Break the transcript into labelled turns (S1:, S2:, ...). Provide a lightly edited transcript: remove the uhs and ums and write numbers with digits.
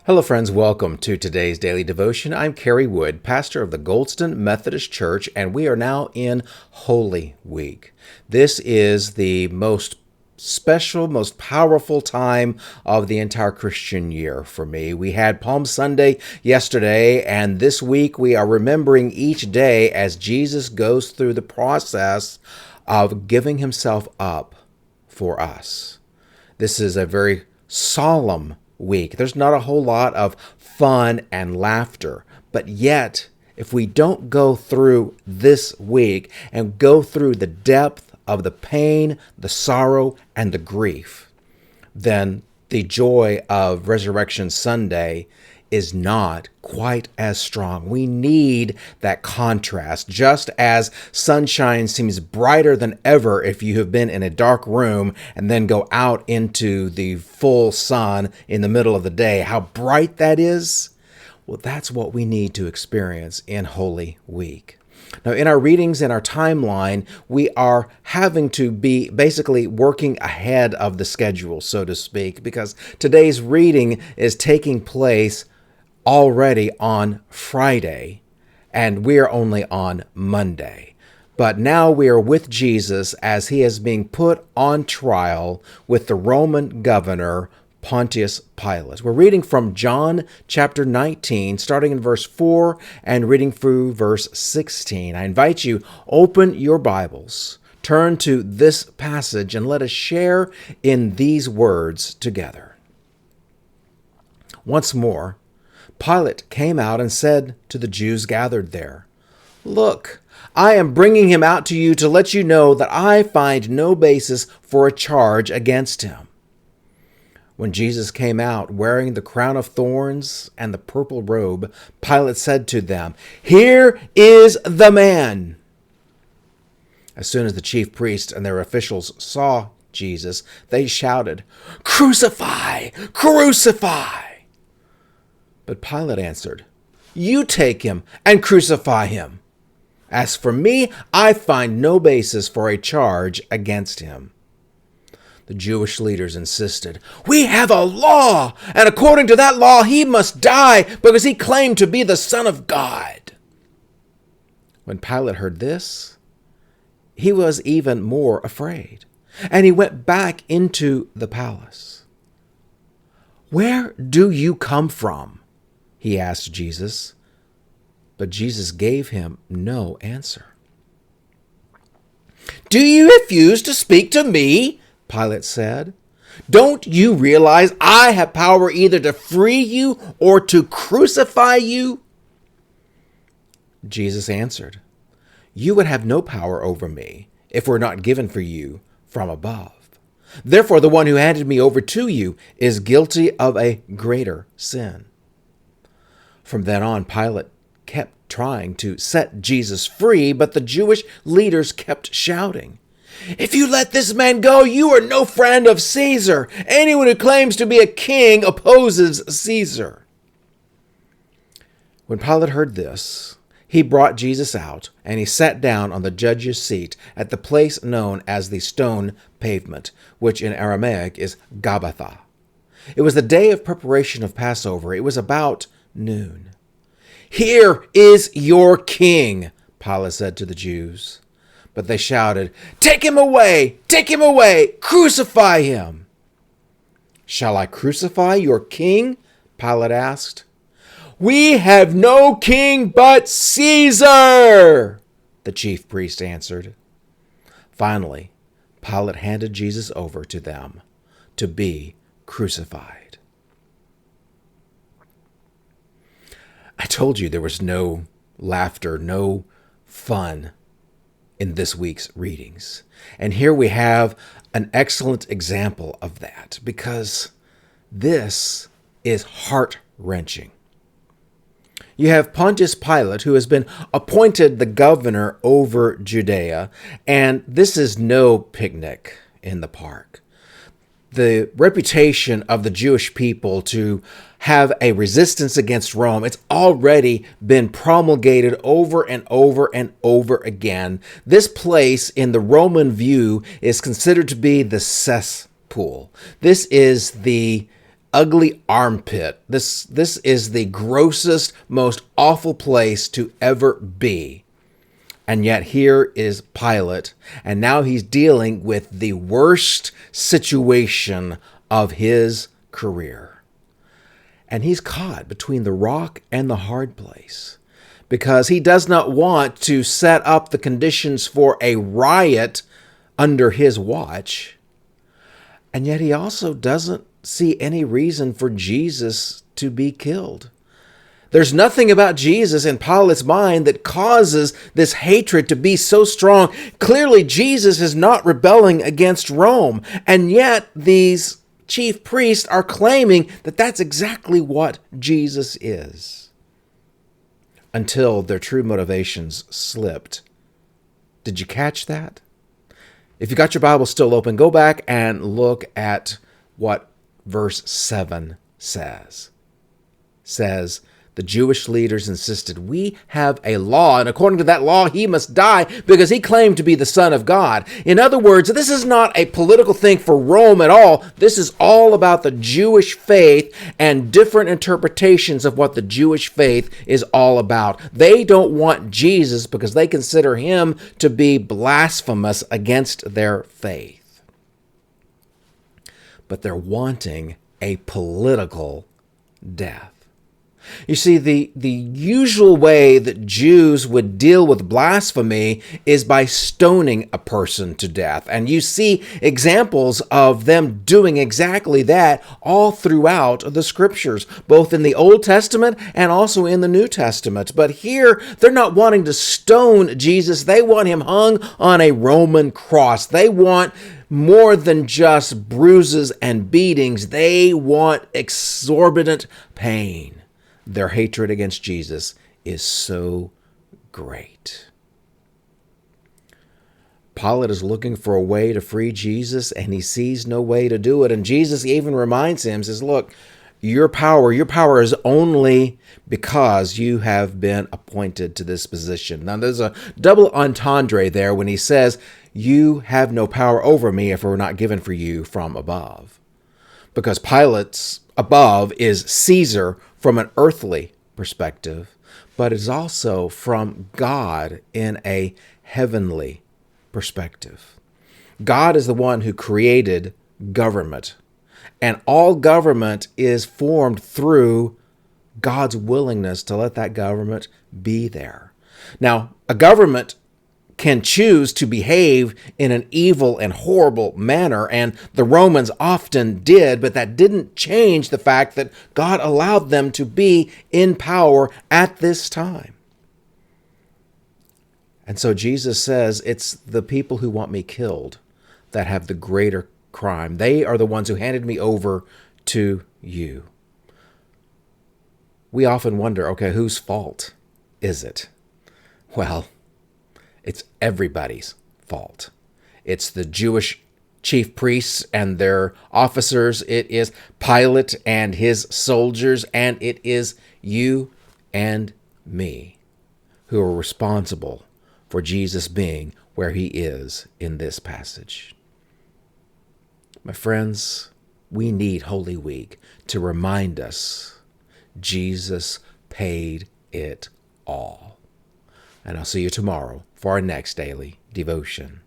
S1: Hello, friends. Welcome to today's daily devotion. I'm Kerry Wood, pastor of the Goldston Methodist Church, and we are now in Holy Week. This is the most special, most powerful time of the entire Christian year for me. We had Palm Sunday yesterday, and this week we are remembering each day as Jesus goes through the process of giving himself up for us. This is a very solemn week. There's not a whole lot of fun and laughter, but yet, if we don't go through this week and go through the depth of the pain, the sorrow, and the grief, then the joy of Resurrection Sunday is not quite as strong. We need that contrast. Just as sunshine seems brighter than ever if you have been in a dark room and then go out into the full sun in the middle of the day, how bright that is. Well, that's what we need to experience in Holy Week. Now, in our readings, in our timeline, we are having to be basically working ahead of the schedule, so to speak, because today's reading is taking place already on Friday, and we're only on Monday. But now we are with Jesus as he is being put on trial with the Roman governor, Pontius Pilate. We're reading from John chapter 19, starting in verse 4 and reading through verse 16. I invite you, open your Bibles, turn to this passage, and let us share in these words together. Once more, Pilate came out and said to the Jews gathered there, "Look, I am bringing him out to you to let you know that I find no basis for a charge against him." When Jesus came out wearing the crown of thorns and the purple robe, Pilate said to them, "Here is the man." As soon as the chief priests and their officials saw Jesus, they shouted, "Crucify! Crucify!" But Pilate answered, "You take him and crucify him. As for me, I find no basis for a charge against him." The Jewish leaders insisted, "We have a law, and according to that law, he must die because he claimed to be the Son of God." When Pilate heard this, he was even more afraid, and he went back into the palace. "Where do you come from?" he asked Jesus, but Jesus gave him no answer. "Do you refuse to speak to me?" Pilate said. "Don't you realize I have power either to free you or to crucify you?" Jesus answered, "You would have no power over me if it were not given for you from above. Therefore, the one who handed me over to you is guilty of a greater sin." From then on, Pilate kept trying to set Jesus free, but the Jewish leaders kept shouting, "If you let this man go, you are no friend of Caesar. Anyone who claims to be a king opposes Caesar." When Pilate heard this, he brought Jesus out, and he sat down on the judge's seat at the place known as the stone pavement, which in Aramaic is Gabbatha. It was the day of preparation of Passover. It was about noon. "Here is your king," Pilate said to the Jews. But they shouted, "Take him away! Take him away! Crucify him!" "Shall I crucify your king?" Pilate asked. "We have no king but Caesar," the chief priest answered. Finally, Pilate handed Jesus over to them to be crucified. I told you there was no laughter, no fun in this week's readings. And here we have an excellent example of that, because this is heart-wrenching. You have Pontius Pilate, who has been appointed the governor over Judea, and this is no picnic in the park. The reputation of the Jewish people to have a resistance against Rome, it's already been promulgated over and over and over again. This place in the Roman view is considered to be the cesspool. This is the ugly armpit. This is the grossest, most awful place to ever be. And yet here is Pilate, and now he's dealing with the worst situation of his career. And he's caught between the rock and the hard place because he does not want to set up the conditions for a riot under his watch. And yet he also doesn't see any reason for Jesus to be killed. There's nothing about Jesus in Pilate's mind that causes this hatred to be so strong. Clearly, Jesus is not rebelling against Rome, and yet these chief priests are claiming that that's exactly what Jesus is. Until their true motivations slipped. Did you catch that? If you got your Bible still open, go back and look at what verse 7 says. It says, the Jewish leaders insisted, we have a law, and according to that law, he must die because he claimed to be the Son of God. In other words, this is not a political thing for Rome at all. This is all about the Jewish faith and different interpretations of what the Jewish faith is all about. They don't want Jesus because they consider him to be blasphemous against their faith. But they're wanting a political death. You see, the usual way that Jews would deal with blasphemy is by stoning a person to death. And you see examples of them doing exactly that all throughout the scriptures, both in the Old Testament and also in the New Testament. But here, they're not wanting to stone Jesus. They want him hung on a Roman cross. They want more than just bruises and beatings. They want exorbitant pain. Their hatred against Jesus is so great. Pilate is looking for a way to free Jesus, and he sees no way to do it. And Jesus even reminds him, says, look, your power is only because you have been appointed to this position. Now, there's a double entendre there when he says, you have no power over me if it were not given for you from above. Because Pilate's above is Caesar from an earthly perspective, but is also from God in a heavenly perspective. God is the one who created government, and all government is formed through God's willingness to let that government be there. Now, a government can choose to behave in an evil and horrible manner, and the Romans often did, but that didn't change the fact that God allowed them to be in power at this time. And so Jesus says, it's the people who want me killed that have the greater crime. They are the ones who handed me over to you. We often wonder, okay, whose fault is it? Well, it's everybody's fault. It's the Jewish chief priests and their officers. It is Pilate and his soldiers. And it is you and me who are responsible for Jesus being where he is in this passage. My friends, we need Holy Week to remind us Jesus paid it all. And I'll see you tomorrow for our next daily devotion.